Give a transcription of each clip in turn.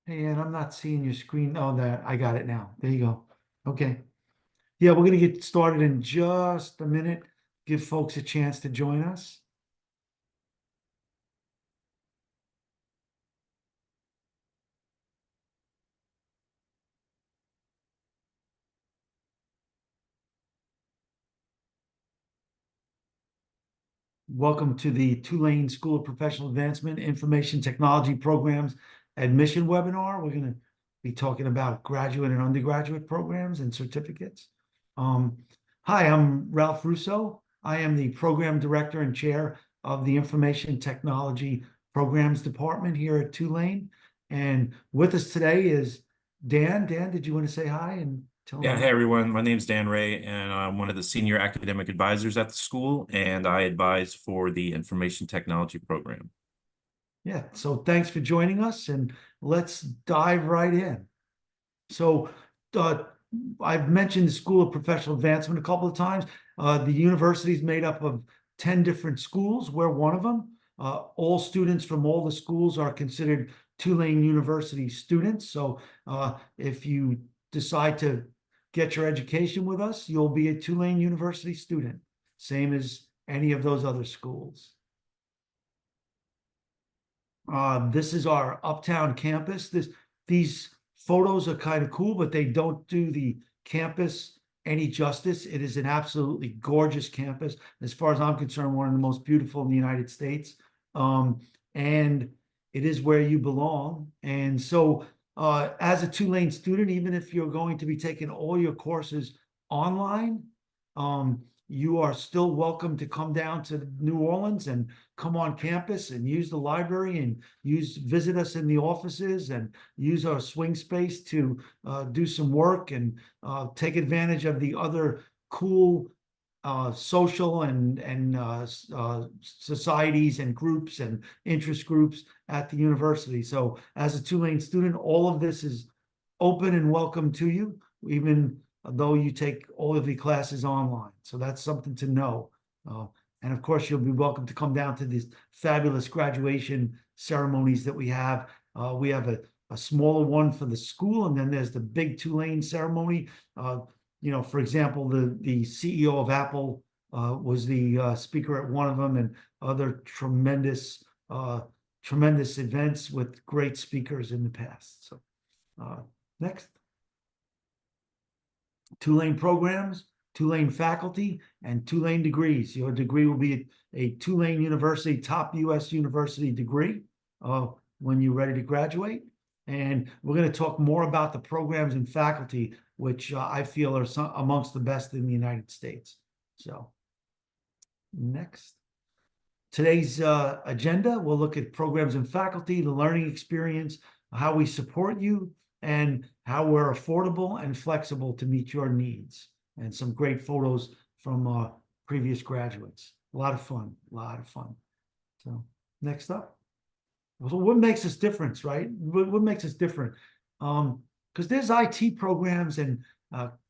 Hey, and I'm not seeing your screen. Oh, that I got it now. There you go. Okay. Yeah, we're gonna get started in just a minute. Give folks a chance to join us. Welcome to the Tulane School of Professional Advancement Information Technology Programs admission webinar. We're going to be talking about graduate and undergraduate programs and certificates. Um, Hi, I'm Ralph Russo. I am the Program Director and Chair of the Information Technology Programs Department here at Tulane. And with us today is Dan. Dan, did you want to say hi and tell Yeah, them? hey everyone. My name's Dan Ray, and I'm one of the senior academic advisors at the school, and I advise for the information technology program. Yeah, so thanks for joining us, and let's dive right in. So, uh, I've mentioned the School of Professional Advancement a couple of times. The university is made up of 10 different schools. We're one of them. All students from all the schools are considered Tulane University students. So, if you decide to get your education with us, you'll be a Tulane University student, same as any of those other schools. This is our uptown campus. These photos are kind of cool, but they don't do the campus any justice. It is an absolutely gorgeous campus. As far as I'm concerned, one of the most beautiful in the United States. And it is where you belong. And so, as a Tulane student, even if you're going to be taking all your courses online, you are still welcome to come down to New Orleans and come on campus and use the library and visit us in the offices and use our swing space to do some work and take advantage of the other cool social and societies and groups and interest groups at the university. So as a Tulane student, all of this is open and welcome to you, even though you take all of the classes online. So that's something to know. And of course, you'll be welcome to come down to these fabulous graduation ceremonies that we have. We have a smaller one for the school, and then there's the big Tulane ceremony. For example, the CEO of Apple was the speaker at one of them, and other tremendous events with great speakers in the past. So next. Tulane programs, Tulane faculty, and Tulane degrees. Your degree will be a Tulane University, top US university degree when you're ready to graduate. And we're going to talk more about the programs and faculty, which I feel are amongst the best in the United States. So next. Today's agenda, we'll look at programs and faculty, the learning experience, how we support you, and how we're affordable and flexible to meet your needs. And some great photos from previous graduates. A lot of fun, a lot of fun. So next up. So what makes us different, right? What makes us different? Because there's IT programs and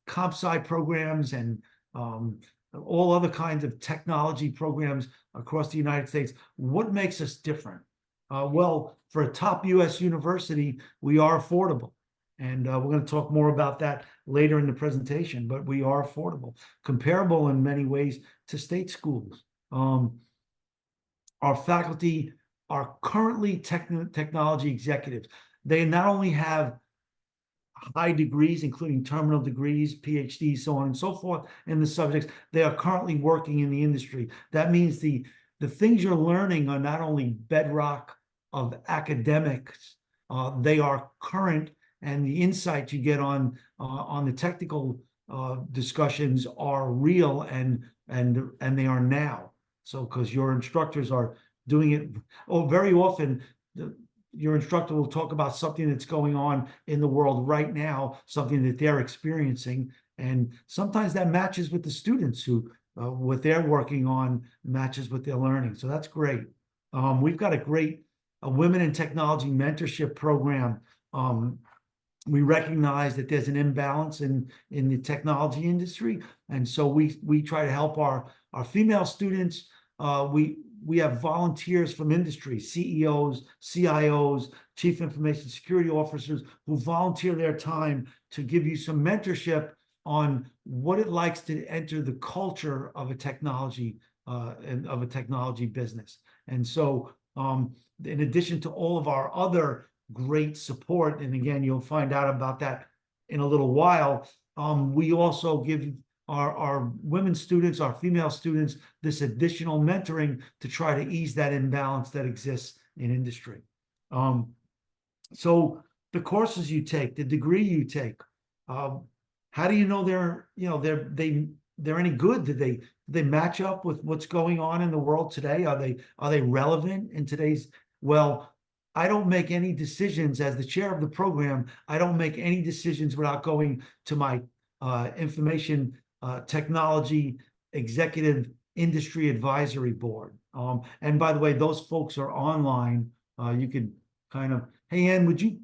comp sci programs and all other kinds of technology programs across the United States. What makes us different? Well, for a top US university, we are affordable. And we're going to talk more about that later in the presentation, but we are affordable, comparable in many ways to state schools. Our faculty are currently technology executives. They not only have high degrees, including terminal degrees, PhDs, so on and so forth, in the subjects, they are currently working in the industry. That means the things you're learning are not only bedrock of academics, they are current, and the insights you get on the technical discussions are real and they are now. So because your instructors are doing it, very often your instructor will talk about something that's going on in the world right now, something that they're experiencing, and sometimes that matches with the students who what they're working on matches with their learning. So that's great. We've got a great women in technology mentorship program. We recognize that there's an imbalance in the technology industry, and so we try to help our female students. We have volunteers from industry, CEOs, CIOs, chief information security officers who volunteer their time to give you some mentorship on what it likes to enter the culture of a technology and of a technology business. And so, in addition to all of our other great support, and again, you'll find out about that in a little while, we also give our women students, our female students, this additional mentoring to try to ease that imbalance that exists in industry. So the courses you take, the degree you take, how do you know they're any good? Do they match up with what's going on in the world today? Are they relevant in today's? Well, I don't make any decisions as the chair of the program. I don't make any decisions without going to my information technology executive industry advisory board. And by the way, those folks are online. You could kind of, hey, Ann, would you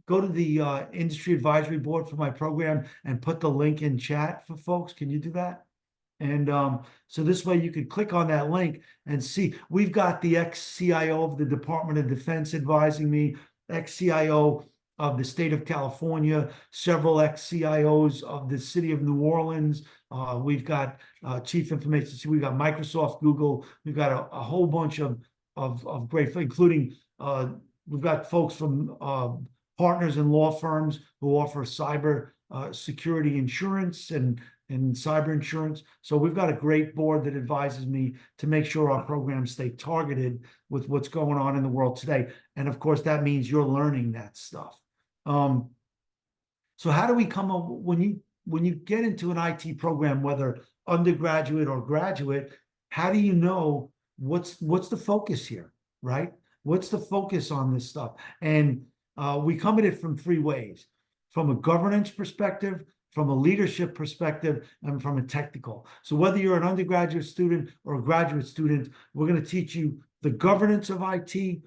go to the industry advisory board for my program and put the link in chat for folks? Can you do that? And so this way you could click on that link and see, we've got the ex-CIO of the Department of Defense advising me, ex-CIO of the state of California, several ex-CIOs of the city of New Orleans. We've got chief information, we've got Microsoft, Google, we've got a whole bunch of great, including we've got folks from partners and law firms who offer cyber security insurance and cyber insurance. So we've got a great board that advises me to make sure our programs stay targeted with what's going on in the world today. And of course, that means you're learning that stuff. So how do we come up when you get into an IT program, whether undergraduate or graduate, how do you know what's the focus here, right? What's the focus on this stuff? And we come at it from three ways: from a governance perspective, from a leadership perspective, and from a technical. So whether you're an undergraduate student or a graduate student, we're going to teach you the governance of IT,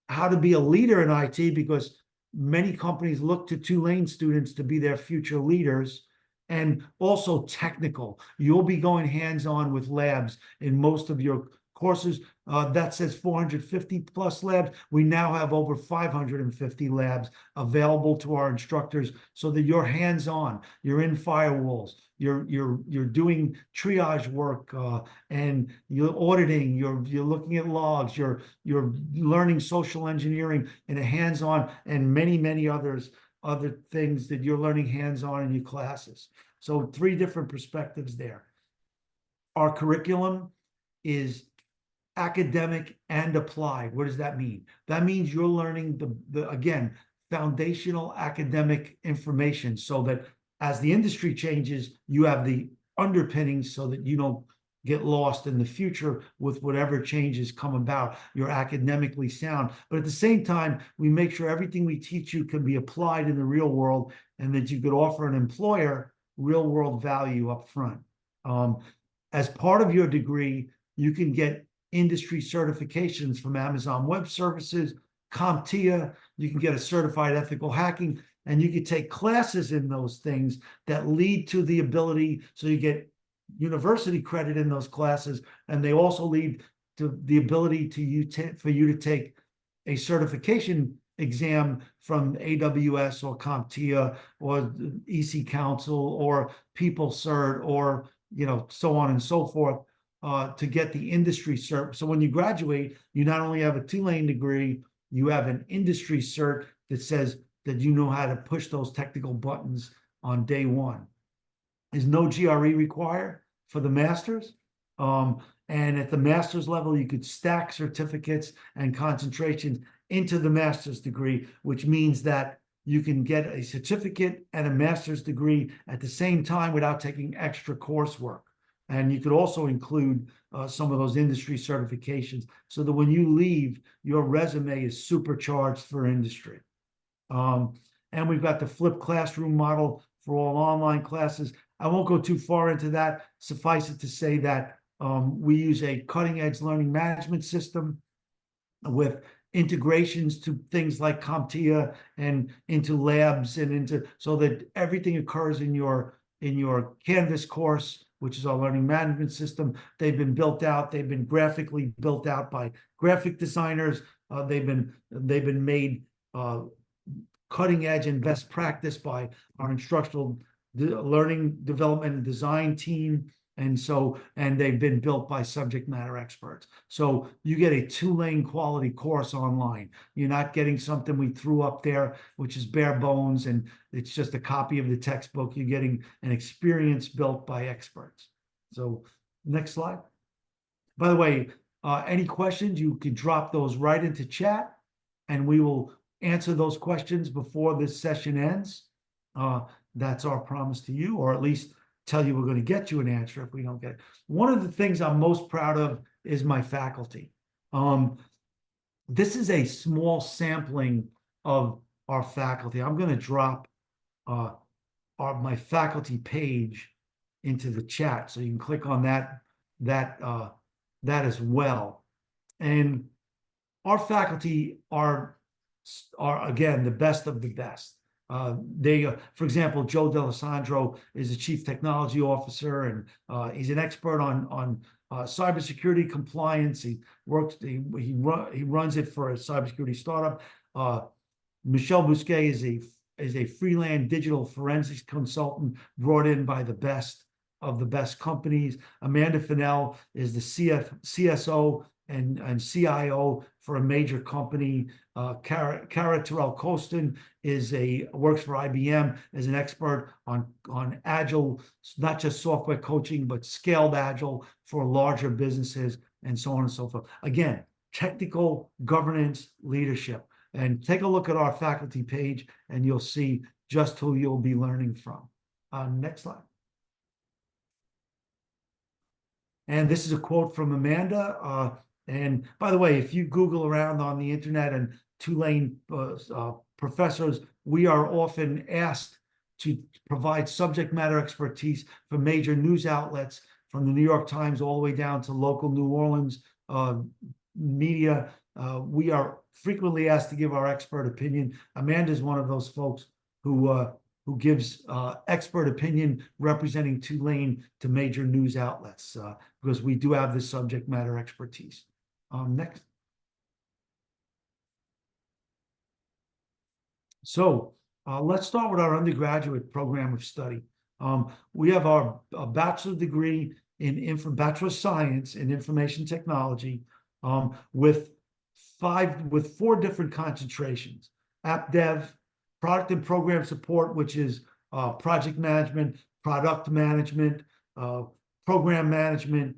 how to be a leader in IT, because many companies look to Tulane students to be their future leaders, and also technical. You'll be going hands-on with labs in most of your courses. That says 450 plus labs. We now have over 550 labs available to our instructors so that you're hands-on, you're in firewalls, you're doing triage work, and you're auditing, you're looking at logs, you're learning social engineering in a hands-on, and many other things that you're learning hands-on in your classes. So three different perspectives there. Our curriculum is academic and applied. What does that mean? That means you're learning the again, foundational academic information so that as the industry changes, you have the underpinnings so that you don't get lost in the future with whatever changes come about. You're academically sound, but at the same time, we make sure everything we teach you can be applied in the real world and that you could offer an employer real world value up front. As part of your degree, you can get industry certifications from Amazon Web Services, CompTIA. You can get a certified ethical hacking, and you can take classes in those things that lead to the ability, so you get university credit in those classes, and they also lead to the ability for you to take a certification exam from AWS or CompTIA or EC Council or PeopleCert or so on and so forth, to get the industry cert. So when you graduate, you not only have a Tulane degree, you have an industry cert that says that you know how to push those technical buttons on day one. There's no GRE required for the master's. And at the master's level, you could stack certificates and concentrations into the master's degree, which means that you can get a certificate and a master's degree at the same time without taking extra coursework. And you could also include some of those industry certifications so that when you leave, your resume is supercharged for industry. And we've got the flipped classroom model for all online classes. I won't go too far into that. Suffice it to say that we use a cutting-edge learning management system with integrations to things like CompTIA and into labs and into, so that everything occurs in your Canvas course, which is our learning management system. They've been built out. They've been graphically built out by graphic designers. They've been made cutting edge and best practice by our instructional learning development and design team. And they've been built by subject matter experts. So you get a Tulane quality course online. You're not getting something we threw up there, which is bare bones, and it's just a copy of the textbook. You're getting an experience built by experts. So next slide. By the way, any questions, you can drop those right into chat, and we will answer those questions before this session ends. That's our promise to you, or at least tell you we're going to get you an answer if we don't get it. One of the things I'm most proud of is my faculty. This is a small sampling of our faculty. I'm going to drop my faculty page into the chat, so you can click on that as well. And our faculty are again the best of the best. For example, Joe D'Alessandro is the chief technology officer, and he's an expert on cybersecurity compliance. He runs it for a cybersecurity startup. Michelle Bousquet is a freelance digital forensics consultant brought in by the best of the best companies. Amanda Fennell is the CSO and CIO for a major company. Cara Terrell-Colston works for IBM as an expert on agile, not just software coaching, but scaled agile for larger businesses, and so on and so forth. Again, technical governance leadership. And take a look at our faculty page, and you'll see just who you'll be learning from. Next slide. And this is a quote from Amanda. And by the way, if you Google around on the internet and Tulane professors, we are often asked to provide subject matter expertise for major news outlets, from the New York Times all the way down to local New Orleans media. We are frequently asked to give our expert opinion. Amanda is one of those folks who gives expert opinion representing Tulane to major news outlets, because we do have this subject matter expertise. Next. So let's start with our undergraduate program of study. We have our bachelor degree in Bachelor of Science in Information Technology, with 4 different concentrations: app dev, product and program support, which is project management, product management, program management,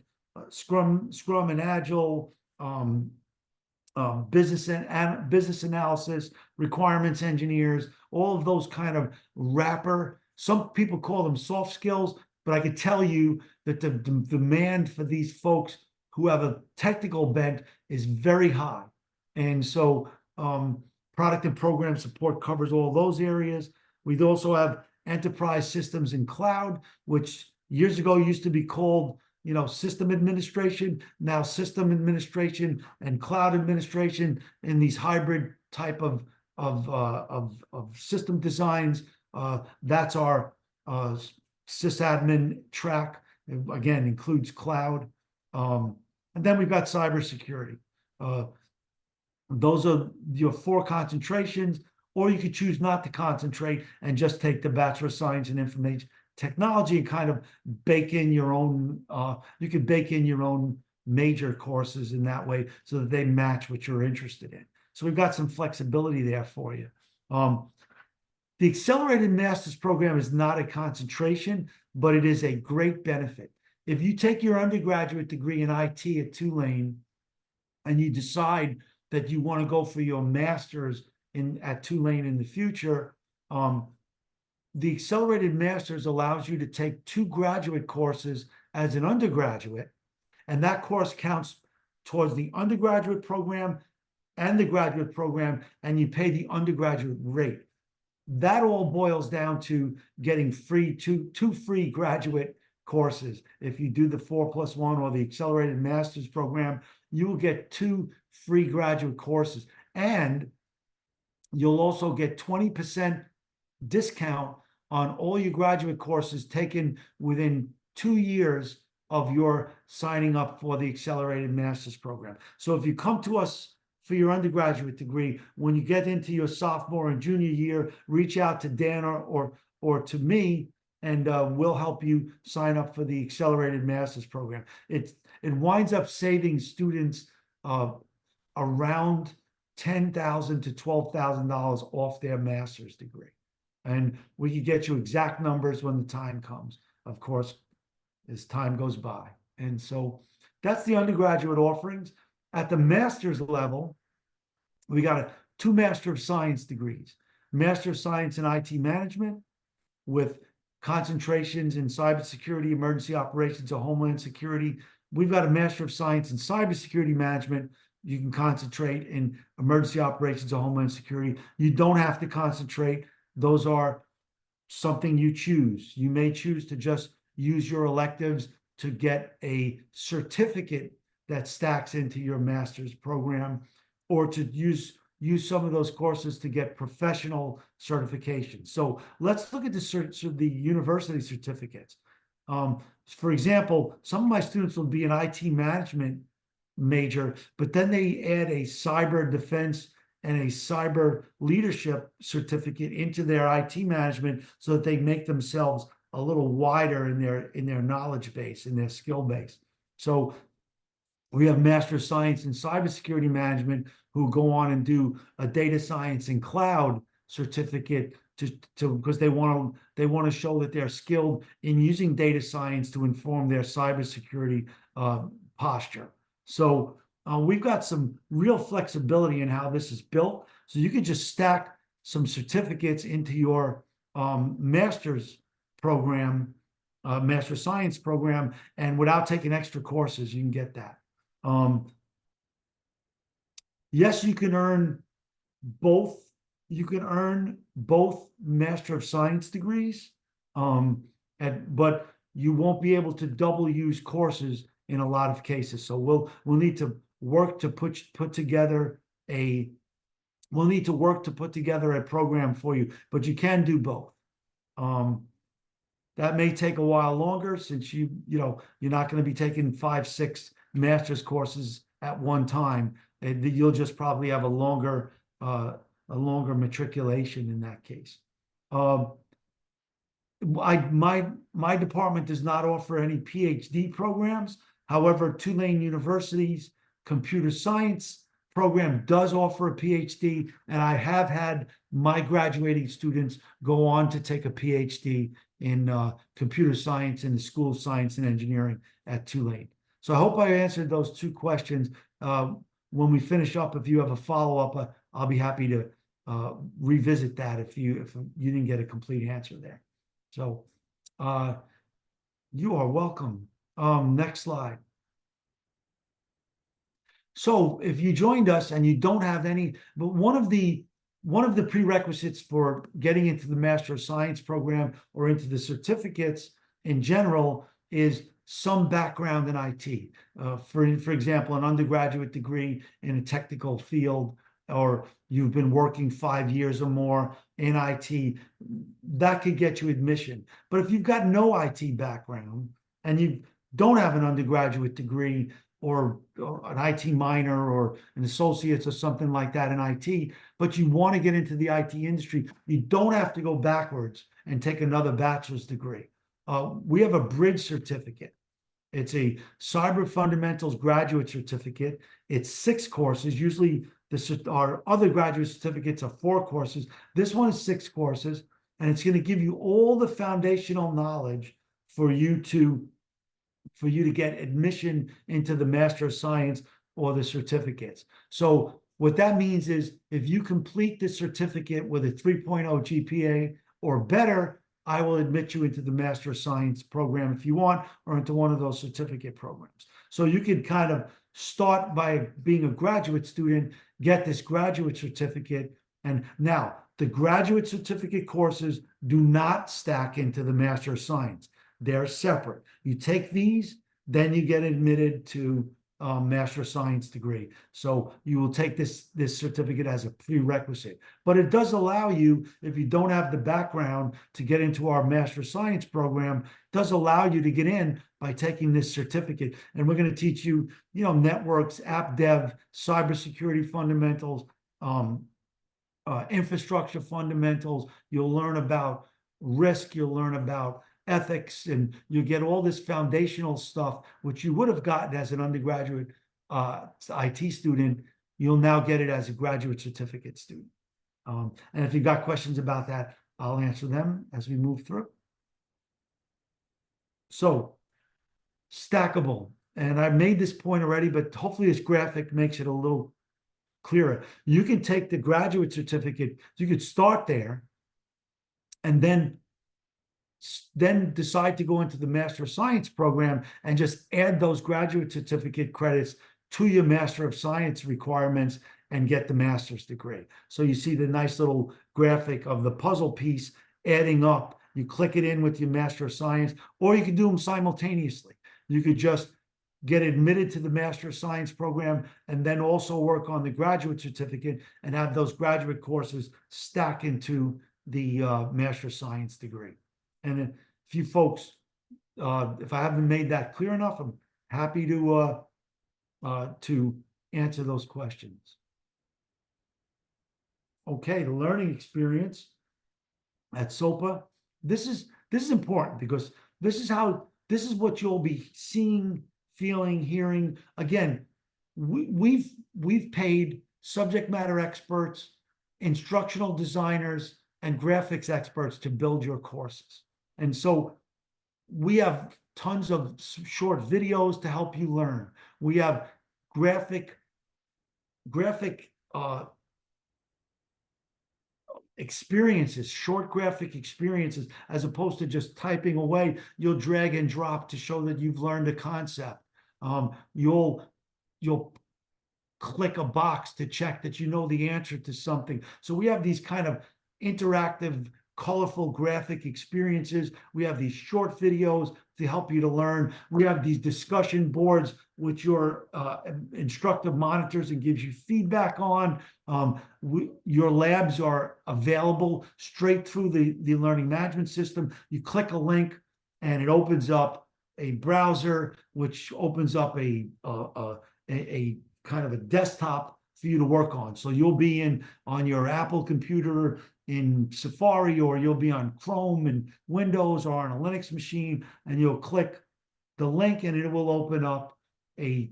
Scrum and Agile, business analysis, requirements engineers, all of those kind of wrapper. Some people call them soft skills, but I can tell you that the demand for these folks who have a technical bent is very high. And so product and program support covers all those areas. We'd also have enterprise systems and cloud, which years ago used to be called, system administration, now system administration and cloud administration, in these hybrid type of system designs. That's our sysadmin track. Again, includes cloud. And then we've got cybersecurity. Those are your 4 concentrations, or you could choose not to concentrate and just take the Bachelor of Science in Information Technology and kind of bake in your own, you could bake in your own major courses in that way so that they match what you're interested in. So we've got some flexibility there for you. The Accelerated Master's Program is not a concentration, but it is a great benefit. If you take your undergraduate degree in IT at Tulane and you decide that you want to go for your master's at Tulane in the future, the Accelerated Master's allows you to take 2 graduate courses as an undergraduate, and that course counts towards the undergraduate program and the graduate program, and you pay the undergraduate rate. That all boils down to getting two free graduate courses. If you do the 4+1 or the Accelerated Master's Program, you will get 2 free graduate courses, and you'll also get 20% discount on all your graduate courses taken within 2 years of your signing up for the Accelerated Master's Program. So if you come to us for your undergraduate degree. When you get into your sophomore and junior year, reach out to Dan or to me, and we'll help you sign up for the accelerated master's program. It winds up saving students around $10,000 to $12,000 off their master's degree. And we can get you exact numbers when the time comes, of course, as time goes by. And so that's the undergraduate offerings. At the master's level, we got two Master of Science degrees, Master of Science in IT Management with concentrations in cybersecurity, emergency operations, or homeland security. We've got a Master of Science in Cybersecurity Management. You can concentrate in emergency operations or homeland security. You don't have to concentrate. Those are something you choose. You may choose to just use your electives to get a certificate that stacks into your master's program, or to use some of those courses to get professional certification. So let's look at the university certificates. For example, some of my students will be an IT management major, but then they add a cyber defense and a cyber leadership certificate into their IT management so that they make themselves a little wider in their knowledge base, in their skill base. So we have Master of Science in Cybersecurity Management who go on and do a data science and cloud certificate because they want to show that they're skilled in using data science to inform their cybersecurity posture. So we've got some real flexibility in how this is built. So you could just stack some certificates into your master's program, Master of Science program, and without taking extra courses, you can get that. Yes, you can earn both. You can earn both Master of Science degrees, but you won't be able to double use courses in a lot of cases. So we'll need to work to put together a program for you, but you can do both. That may take a while longer since you're not going to be taking 5-6 master's courses at one time. You'll just probably have a longer matriculation in that case. My department does not offer any PhD programs. However, Tulane University's computer science program does offer a PhD, and I have had my graduating students go on to take a PhD in computer science in the School of Science and Engineering at Tulane. So I hope I answered those two questions. When we finish up, if you have a follow-up, I'll be happy to revisit that if you didn't get a complete answer there. So you are welcome. Next slide. So if you joined us and you don't have any, but one of the prerequisites for getting into the Master of Science program or into the certificates in general is some background in IT. For example, an undergraduate degree in a technical field, or you've been working 5 years or more in IT, that could get you admission. But if you've got no IT background and you don't have an undergraduate degree or an IT minor or an associate's or something like that in IT, but you want to get into the IT industry, you don't have to go backwards and take another bachelor's degree. We have a bridge certificate. It's a Cyber Fundamentals graduate certificate. It's 6 courses. Usually our other graduate certificates are 4 courses. This one is 6 courses, and it's going to give you all the foundational knowledge for you to get admission into the Master of Science or the certificates. So what that means is if you complete the certificate with a 3.0 GPA or better, I will admit you into the Master of Science program if you want, or into one of those certificate programs. So you could kind of start by being a graduate student, get this graduate certificate, and now the graduate certificate courses do not stack into the Master of Science. They're separate. You take these, then you get admitted to Master of Science degree. So you will take this certificate as a prerequisite. But it does allow you, if you don't have the background to get into our Master of Science program, it does allow you to get in by taking this certificate. And we're going to teach you, networks, app dev, cybersecurity fundamentals, infrastructure fundamentals. You'll learn about risk. You'll learn about ethics, and you get all this foundational stuff, which you would have gotten as an undergraduate IT student. You'll now get it as a graduate certificate student. And if you've got questions about that, I'll answer them as we move through. So, stackable. And I made this point already, but hopefully this graphic makes it a little clearer. You can take the graduate certificate, you could start there, and then decide to go into the Master of Science program and just add those graduate certificate credits to your Master of Science requirements and get the master's degree. So you see the nice little graphic of the puzzle piece adding up. You click it in with your Master of Science, or you can do them simultaneously. You could just get admitted to the Master of Science program and then also work on the graduate certificate and have those graduate courses stack into the Master of Science degree. And if you folks, if I haven't made that clear enough, I'm happy to answer those questions. Okay, the learning experience at SoPA. This is important because this is what you'll be seeing, feeling, hearing. Again, we've paid subject matter experts, instructional designers, and graphics experts to build your courses. And so we have tons of short videos to help you learn. We have graphic experiences, short graphic experiences, as opposed to just typing away. You'll drag and drop to show that you've learned a concept. You'll click a box to check that you know the answer to something. So we have these kind of interactive, colorful graphic experiences. We have these short videos to help you to learn. We have these discussion boards which your instructive monitors and gives you feedback on. Your labs are available straight through the learning management system. You click a link and it opens up a browser, which opens up a kind of a desktop for you to work on. So you'll be on your Apple computer in Safari, or you'll be on Chrome and Windows, or on a Linux machine, and you'll click the link and it will open up a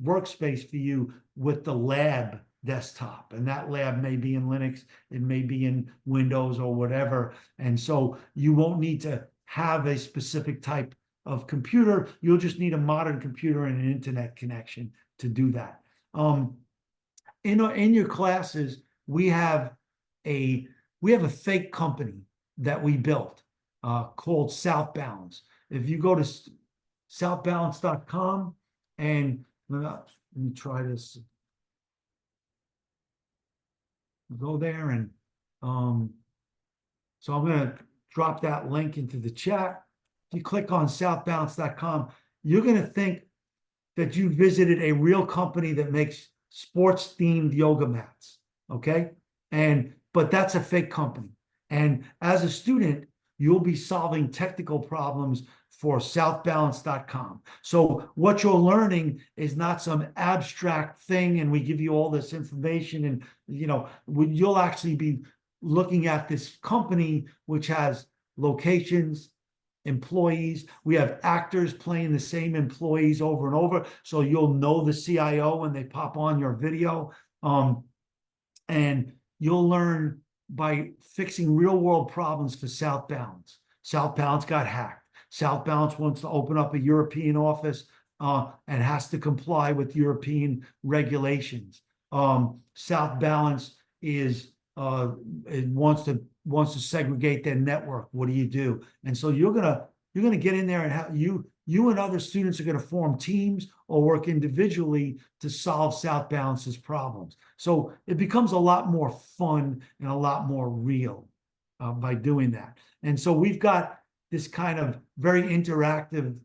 workspace for you with the lab desktop. And that lab may be in Linux, it may be in Windows or whatever. And so you won't need to have a specific type of computer. You'll just need a modern computer and an internet connection to do that. In your classes, we have a fake company that we built called Southbalance. If you go to southbalance.com and let me try this. Go there and so I'm going to drop that link into the chat. If you click on southbalance.com, you're going to think that you visited a real company that makes sports themed yoga mats. Okay. But that's a fake company. And as a student, you'll be solving technical problems for southbalance.com. So what you're learning is not some abstract thing and we give you all this information, and you'll actually be looking at this company which has locations, employees. We have actors playing the same employees over and over, so you'll know the CIO when they pop on your video. And you'll learn by fixing real world problems for Southbalance. Southbalance got hacked. Southbalance wants to open up a European office and has to comply with European regulations. Southbalance wants to segregate their network. What do you do? And so you're gonna get in there and have you and other students are going to form teams or work individually to solve Southbalance's problems. So it becomes a lot more fun and a lot more real by doing that. And so we've got this kind of very interactive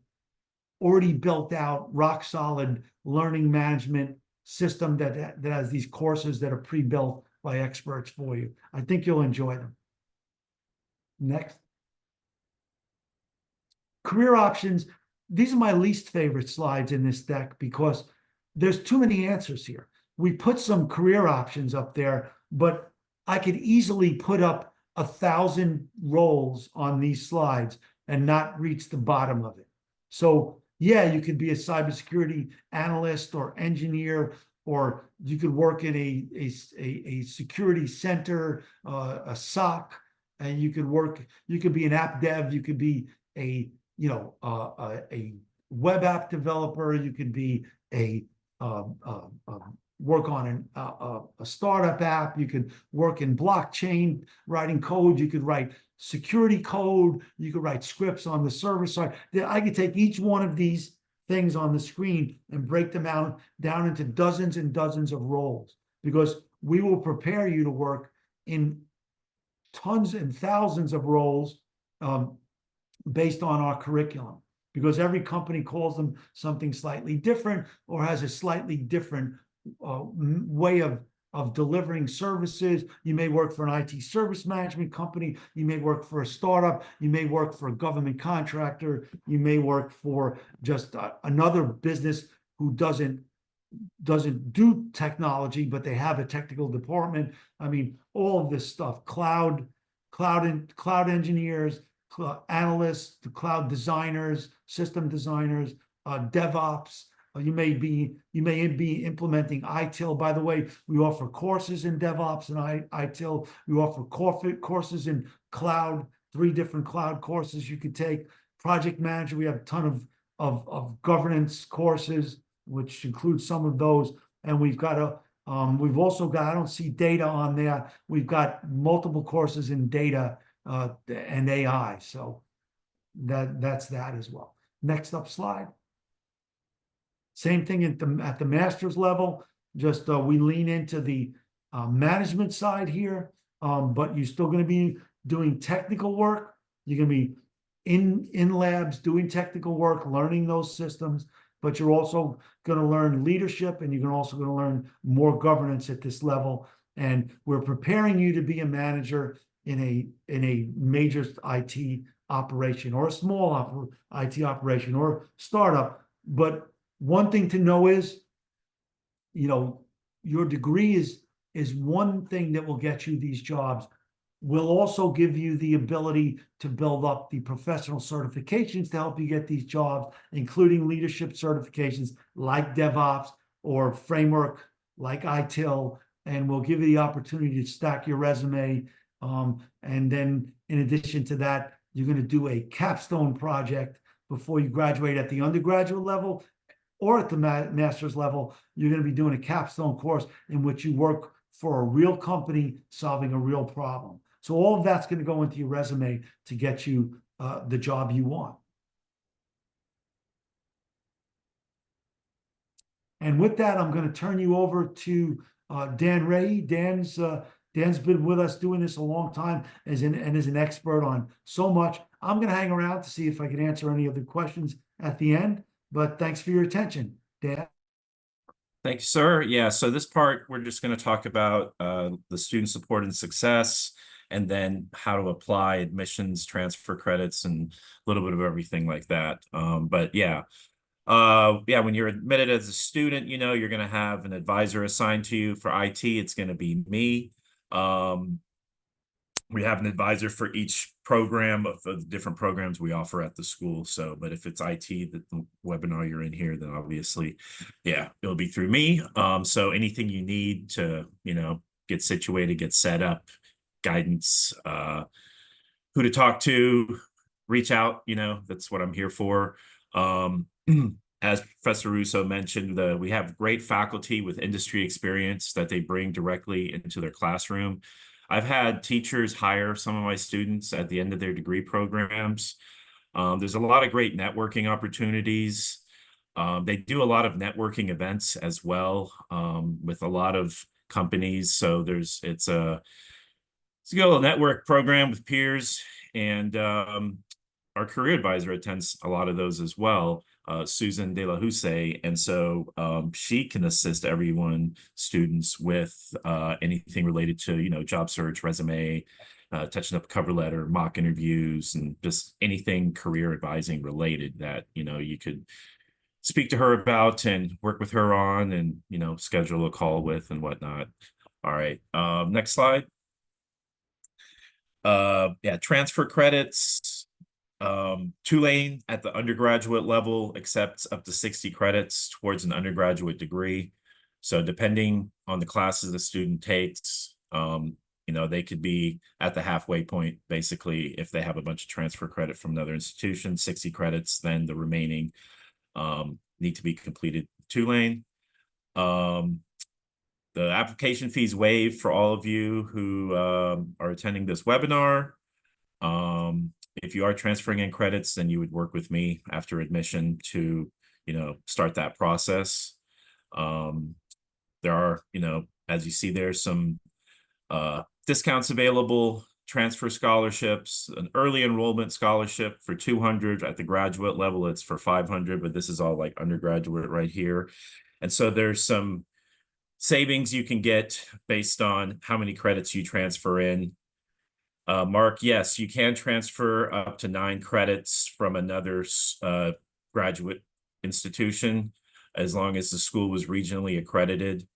already built out, rock solid learning management system that has these courses that are pre-built by experts for you. I think you'll enjoy them. Next. Career options. These are my least favorite slides in this deck because there's too many answers here. We put some career options up there, but I could easily put up 1,000 roles on these slides and not reach the bottom of it. So yeah, you could be a cybersecurity analyst or engineer, or you could work in a security center, a SOC, and you could be an app dev, you could be a a web app developer, you could be a work on a startup app, you could work in blockchain writing code, you could write security code, you could write scripts on the server side. I could take each one of these things on the screen and break them out down into dozens and dozens of roles, because we will prepare you to work in tons and thousands of roles based on our curriculum, because every company calls them something slightly different or has a slightly different way of delivering services. You may work for an IT service management company, you may work for a startup, you may work for a government contractor, you may work for just another business who doesn't do technology, but they have a technical department. I mean, all of this stuff, cloud engineers, analysts, the cloud designers, system designers, DevOps. You may be implementing ITIL. By the way, we offer courses in DevOps and ITIL. We offer courses in cloud, 3 different cloud courses you could take. Project manager, we have a ton of governance courses, which includes some of those. And we've also got, I don't see data on there. We've got multiple courses in data and AI. So that's that as well. Next up slide. Same thing at the master's level, just we lean into the management side here, but you're still going to be doing technical work. You're going to be in labs doing technical work, learning those systems, but you're also going to learn leadership, and you're also going to learn more governance at this level. And we're preparing you to be a manager in a major IT operation or a small IT operation or startup. But one thing to know is, your degree is one thing that will get you these jobs. Will also give you the ability to build up the professional certifications to help you get these jobs, including leadership certifications like DevOps or framework like ITIL, and will give you the opportunity to stack your resume. And then in addition to that, you're going to do a capstone project before you graduate at the undergraduate level, or at the master's level. You're going to be doing a capstone course in which you work for a real company solving a real problem. So all of that's going to go into your resume to get you the job you want. And with that, I'm going to turn you over to Dan Ray. Dan's been with us doing this a long time and is an expert on so much. I'm going to hang around to see if I can answer any of the questions at the end. But thanks for your attention, Dan. Thank you, sir. Yeah, so this part, we're just going to talk about the student support and success, and then how to apply admissions, transfer credits, and a little bit of everything like that. But yeah, when you're admitted as a student, you're going to have an advisor assigned to you. For IT, it's going to be me. We have an advisor for each program of the different programs we offer at the school. So, but if it's IT, the webinar you're in here, then obviously, yeah, it'll be through me. So anything you need to, get situated, get set up, guidance, who to talk to, reach out, that's what I'm here for. As Professor Russo mentioned, we have great faculty with industry experience that they bring directly into their classroom. I've had teachers hire some of my students at the end of their degree programs. There's a lot of great networking opportunities. They do a lot of networking events as well, with a lot of companies. So it's a good little network program with peers. And our career advisor attends a lot of those as well, Susan De La Houssaye, and so she can assist everyone, students, with anything related to job search, resume, touching up a cover letter, mock interviews, and just anything career advising related that you could speak to her about and work with her on, and schedule a call with and whatnot. All right, next slide. Yeah, transfer credits. Tulane at the undergraduate level accepts up to 60 credits towards an undergraduate degree. So depending on the classes the student takes, they could be at the halfway point, basically. If they have a bunch of transfer credit from another institution, 60 credits, then the remaining need to be completed Tulane. The application fees waived for all of you who are attending this webinar. If you are transferring in credits, then you would work with me after admission to, start that process. There are, as you see, there's some discounts available, transfer scholarships, an early enrollment scholarship for 200 at the graduate level. It's for 500, but this is all like undergraduate right here. And so there's some savings you can get based on how many credits you transfer in. Mark, yes, you can transfer up to 9 credits from another graduate institution, as long as the school was regionally accredited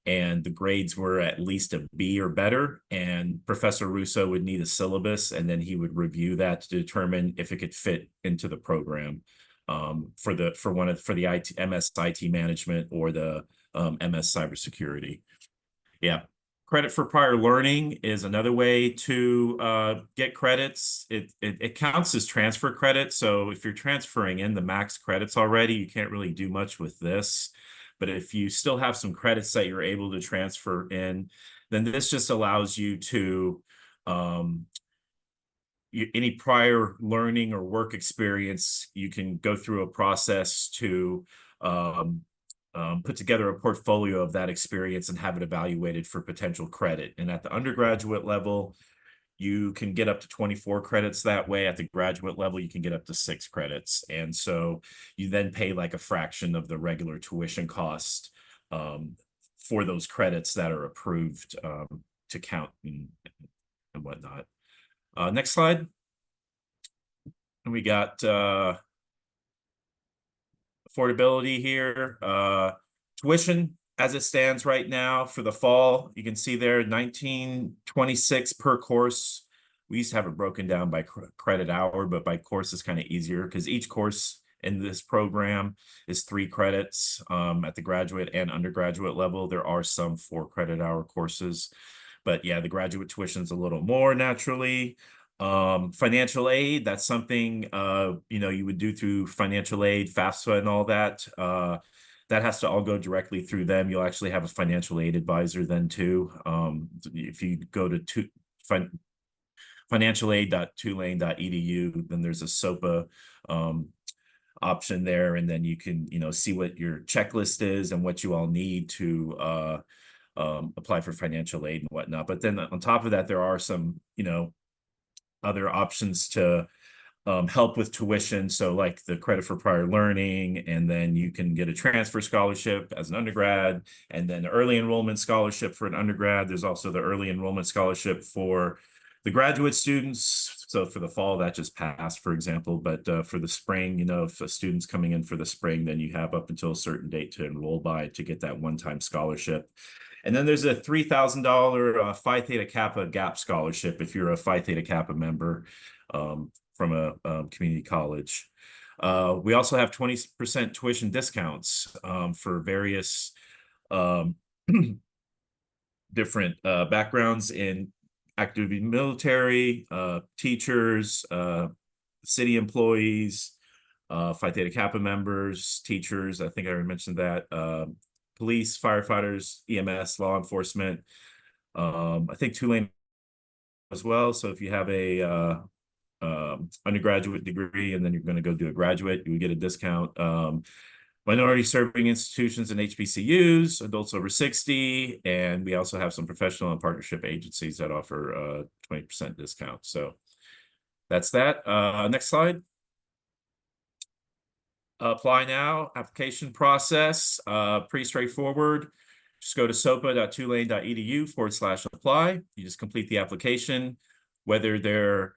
and the grades were at least a B or better. And Professor Russo would need a syllabus, and then he would review that to determine if it could fit into the program for the MS IT management or the MS cybersecurity. Yeah. Credit for prior learning is another way to get credits. It counts as transfer credit. So if you're transferring in the max credits already, you can't really do much with this. But if you still have some credits that you're able to transfer in, then this just allows you to any prior learning or work experience, you can go through a process to put together a portfolio of that experience and have it evaluated for potential credit. And at the undergraduate level, you can get up to 24 credits that way. At the graduate level, you can get up to 6 credits. And so you then pay like a fraction of the regular tuition cost for those credits that are approved to count and whatnot. Next slide. And we got affordability here. Tuition as it stands right now for the fall, you can see there $19.26 per course. We used to have it broken down by credit hour, but by course is kind of easier because each course in this program is 3 credits at the graduate and undergraduate level. There are some 4 credit hour courses, but yeah, the graduate tuition is a little more naturally. Financial aid, that's something you would do through financial aid, FAFSA and all that. That has to all go directly through them. You'll actually have a financial aid advisor then too. If you go to financialaid.tulane.edu, then there's a SoPA option there, and then you can see what your checklist is and what you all need to apply for financial aid and whatnot. But then on top of that, there are some other options to help with tuition. So like the credit for prior learning, and then you can get a transfer scholarship as an undergrad, and then the early enrollment scholarship for an undergrad. There's also the early enrollment scholarship for the graduate students. So for the fall, that just passed, for example, but for the spring, if a student's coming in for the spring, then you have up until a certain date to enroll by to get that one-time scholarship. And then there's a $3,000 Phi Theta Kappa gap scholarship if you're a Phi Theta Kappa member from a community college. We also have 20% tuition discounts for various different backgrounds in active duty military, teachers, city employees, Phi Theta Kappa members, teachers. I think I already mentioned that. Police, firefighters, EMS, law enforcement. I think Tulane as well. So if you have a undergraduate degree and then you're going to go do a graduate, you would get a discount. Minority serving institutions and HBCUs, adults over 60, and we also have some professional and partnership agencies that offer 20% discount. So that's that. Next slide. Apply now, application process, pretty straightforward. Just go to sopa.tulane.edu/apply. You just complete the application, whether they're,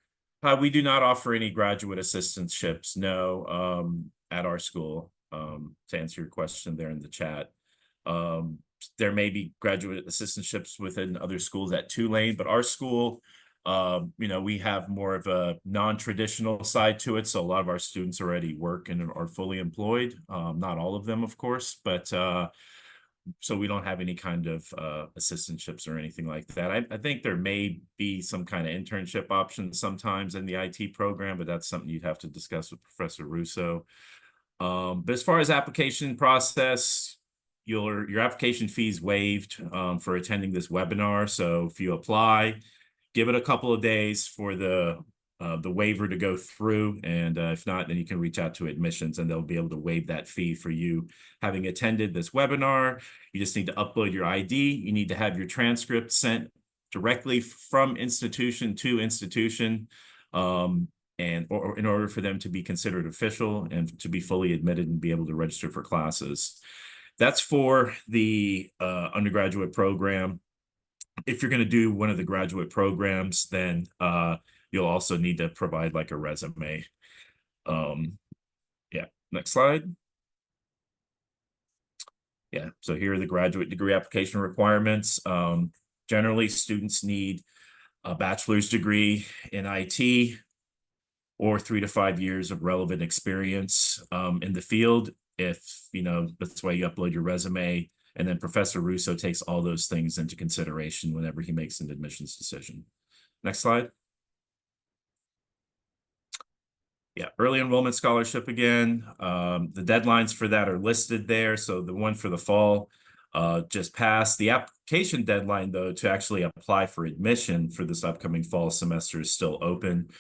we do not offer any graduate assistantships, no, at our school, to answer your question there in the chat. There may be graduate assistantships within other schools at Tulane, but our school, we have more of a non-traditional side to it. So a lot of our students already work and are fully employed. Not all of them, of course, but so we don't have any kind of assistantships or anything like that. I think there may be some kind of internship options sometimes in the IT program, but that's something you'd have to discuss with Professor Russo. But as far as application process, your application fee is waived for attending this webinar. So if you apply, give it a couple of days for the waiver to go through, and if not, then you can reach out to admissions and they'll be able to waive that fee for you having attended this webinar. You just need to upload your ID. You need to have your transcript sent directly from institution to institution, or in order for them to be considered official and to be fully admitted and be able to register for classes. That's for the undergraduate program. If you're going to do one of the graduate programs, then you'll also need to provide like a resume. Yeah, next slide. Yeah, so here are the graduate degree application requirements. Generally, students need a bachelor's degree in IT or 3 to 5 years of relevant experience in the field. If, that's why you upload your resume. And then Professor Russo takes all those things into consideration whenever he makes an admissions decision. Next slide. Yeah, early enrollment scholarship again. The deadlines for that are listed there. So the one for the fall just passed. The application deadline, though, to actually apply for admission for this upcoming fall semester is still open.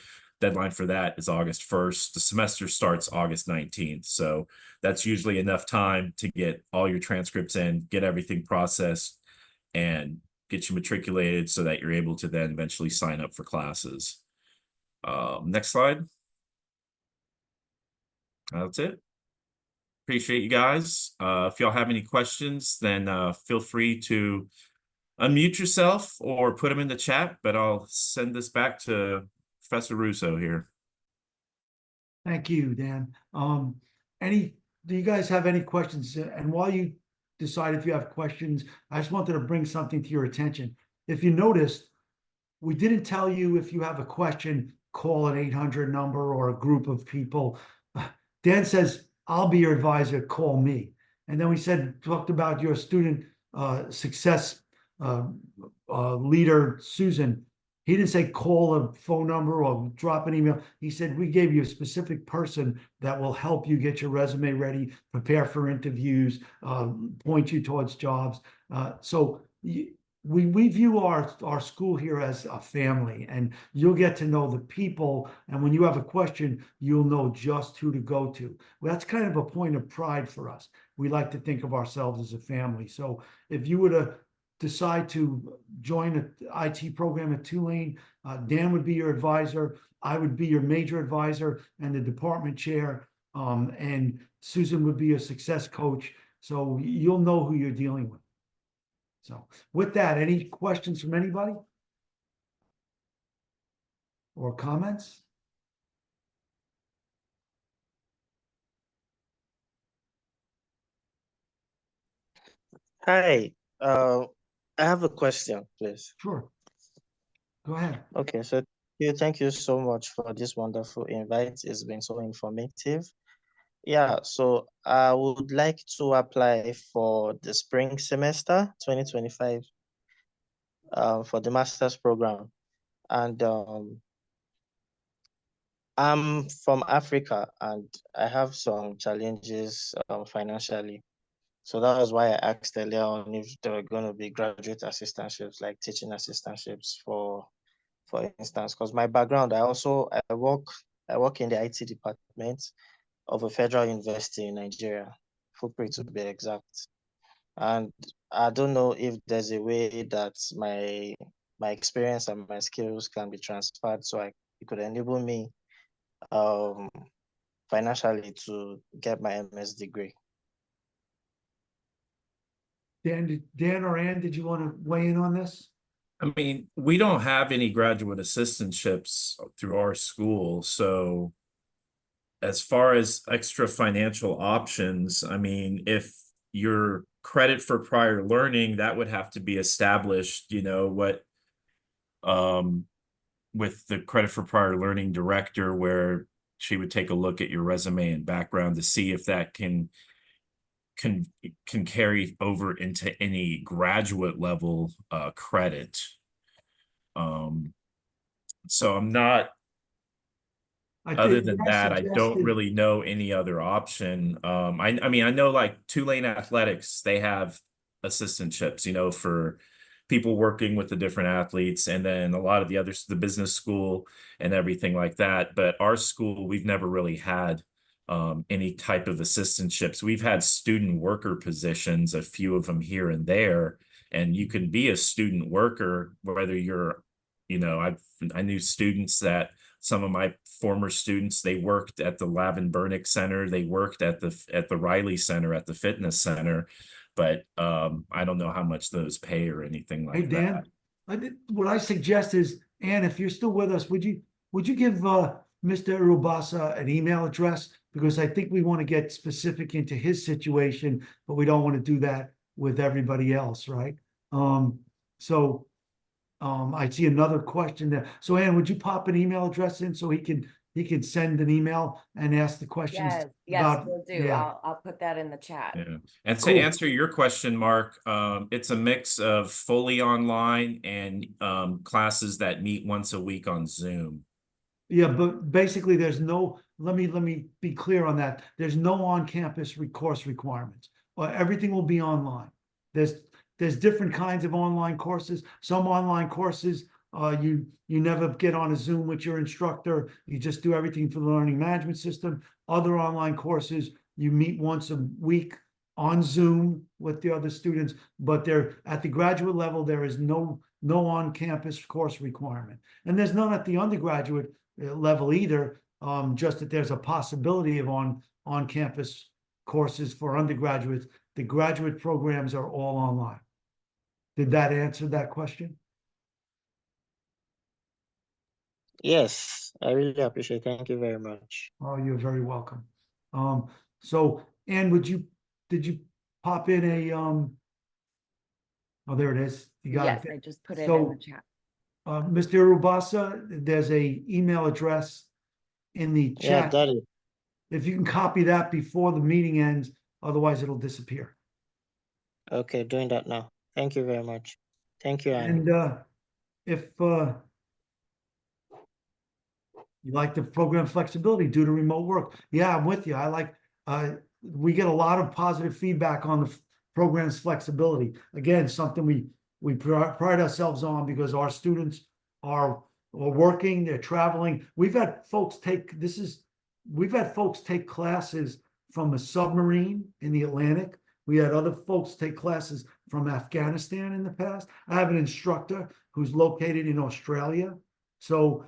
Deadline for that is August 1st. The semester starts August 19th. So that's usually enough time to get all your transcripts in, get everything processed, and get you matriculated so that you're able to then eventually sign up for classes. Next slide. That's it. Appreciate you guys. If y'all have any questions, then feel free to unmute yourself or put them in the chat, but I'll send this back to Professor Russo here. Thank you, Dan. Do you guys have any questions? And while you decide if you have questions, I just wanted to bring something to your attention. If you noticed, we didn't tell you if you have a question, call an 800 number or a group of people. Dan says, I'll be your advisor, call me. And then we talked about your student success leader, Susan. He didn't say call a phone number or drop an email. He said, we gave you a specific person that will help you get your resume ready, prepare for interviews, point you towards jobs. So we view our school here as a family, and you'll get to know the people. And when you have a question, you'll know just who to go to. Well, that's kind of a point of pride for us. We like to think of ourselves as a family. So if you were to decide to join an IT program at Tulane, Dan would be your advisor. I would be your major advisor and the department chair. And Susan would be your success coach. So you'll know who you're dealing with. So with that, any questions from anybody? Or comments? Hi, I have a question, please. Sure. Go ahead. Okay, so thank you so much for this wonderful invite. It's been so informative. Yeah, so I would like to apply for the spring semester 2025 for the master's program. And I'm from Africa and I have some challenges financially. So that was why I asked earlier on if there were going to be graduate assistantships, like teaching assistantships for instance, because my background, I work in the IT department of a federal university in Nigeria, Fukri to be exact. And I don't know if there's a way that my experience and my skills can be transferred so it could enable me financially to get my MS degree. Dan or Ann, did you want to weigh in on this? I mean, we don't have any graduate assistantships through our school, so as far as extra financial options, I mean, if your credit for prior learning, that would have to be established, you know, with the credit for prior learning director, where she would take a look at your resume and background to see if that can carry over into any graduate level credit. So I'm not, I other think than what that, I don't suggested- really know any other option. I mean, I know like Tulane Athletics, they have assistantships, you know, for people working with the different athletes, and then a lot of the others, the business school and everything like that. But our school, we've never really had any type of assistantships. We've had student worker positions, a few of them here and there, and you can be a student worker whether you're, you know, I knew students that, some of my former students, they worked at the Lavin Burnick Center, they worked at the Riley Center, at the fitness center, but I don't know how much those pay or anything Hey, like Dan, what I suggest is, Ann, if you're still with us, would you give Mr. Rubasa an email address? Because I think we want to get specific into his situation, but we don't want to do that with everybody else, right? I see another question there. So Ann, would you pop an email address in so he can send an email and ask the questions? Yes, about, will do. yeah. I'll put that in the chat. Yeah. And to Cool. answer your question, Mark, it's a mix of fully online and classes that meet once a week on Zoom. Yeah, but basically there's no, let me be clear on that. There's no on-campus course requirements. Everything will be online. There's different kinds of online courses. Some online courses, you never get on a Zoom with your instructor. You just do everything for the learning management system. Other online courses, you meet once a week on Zoom with the other students, but they're at the graduate level, there is no on-campus course requirement. And there's none at the undergraduate level either, just that there's a possibility of on-campus courses for undergraduates. The graduate programs are all online. Did that answer that question? Yes, I really appreciate it. Thank you very much. Oh, you're very welcome. So Ann, did you pop in a oh, there it is. You got Yes, it. I just put it in So, the chat. Mr. Rubasa, there's a email address in the Yeah, chat. got it. If you can copy that before the meeting ends, otherwise it'll disappear. Okay, doing that now. Thank you very much. Thank you, Annie. And if you like the program flexibility due to remote work, yeah, I'm with you. I like, we get a lot of positive feedback on the program's flexibility. Again, something we pride ourselves on because our students are working, they're traveling. We've had folks take classes from a submarine in the Atlantic. We had other folks take classes from Afghanistan in the past. I have an instructor who's located in Australia. So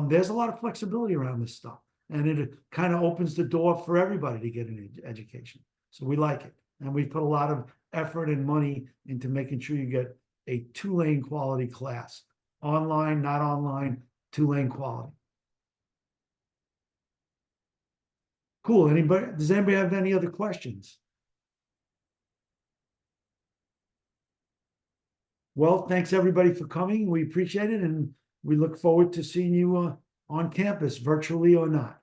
there's a lot of flexibility around this stuff. And it kind of opens the door for everybody to get an education. So we like it. And we put a lot of effort and money into making sure you get a Tulane quality class. Online, not online, Tulane quality. Cool. Does anybody have any other questions? Well, thanks everybody for coming. We appreciate it. And we look forward to seeing you on campus, virtually or not.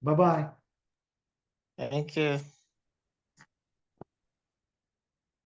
Bye-bye. Thank you.